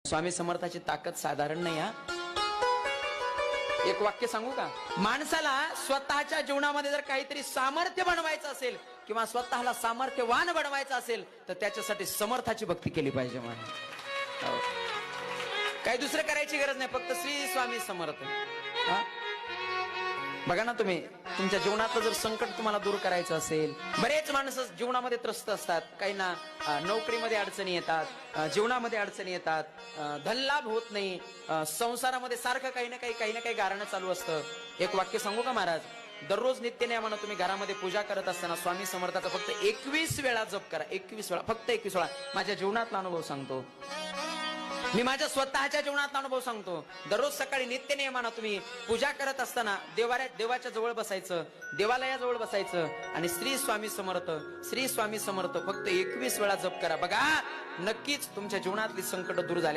स्वामी समर्थाची ताकद साधारण नाही हा. एक वाक्य सांगू का? माणसाला स्वतःच्या जीवनामध्ये जर काहीतरी सामर्थ्य बनवायचं असेल किंवा स्वतःला सामर्थ्यवान बनवायचं असेल तर त्याच्यासाठी समर्थाची भक्ती केली पाहिजे. काही दुसरं करायची गरज नाही, फक्त श्री स्वामी समर्थ. बघा ना, तुम्ही तुमच्या जीवनातलं जर संकट तुम्हाला दूर करायचं असेल, बरेच माणसं जीवनामध्ये त्रस्त असतात. काही ना नोकरीमध्ये अडचणी येतात, जीवनामध्ये अडचणी येतात, धनलाभ होत नाही, संसारामध्ये सारखं काही ना काही गारणं चालू असतं. एक वाक्य सांगू का महाराज? दररोज नित्यनेमानं तुम्ही घरामध्ये पूजा करत असताना स्वामी समर्थाचा फक्त 21 वेळा जप करा. 21 वेळा, फक्त 21 वेळा. माझ्या जीवनातला अनुभव सांगतो, मी माझ्या स्वतःच्या जीवनातला अनुभव सांगतो. दररोज सकाळी नित्यनेमानं तुम्ही पूजा करत असताना देवाच्या जवळ बसायचं, देवालयाजवळ बसायचं आणि श्री स्वामी समर्थ, श्री स्वामी समर्थ फक्त 21 वेळा जप करा. बघा, नक्कीच तुमच्या जीवनातली संकट दूर झाले.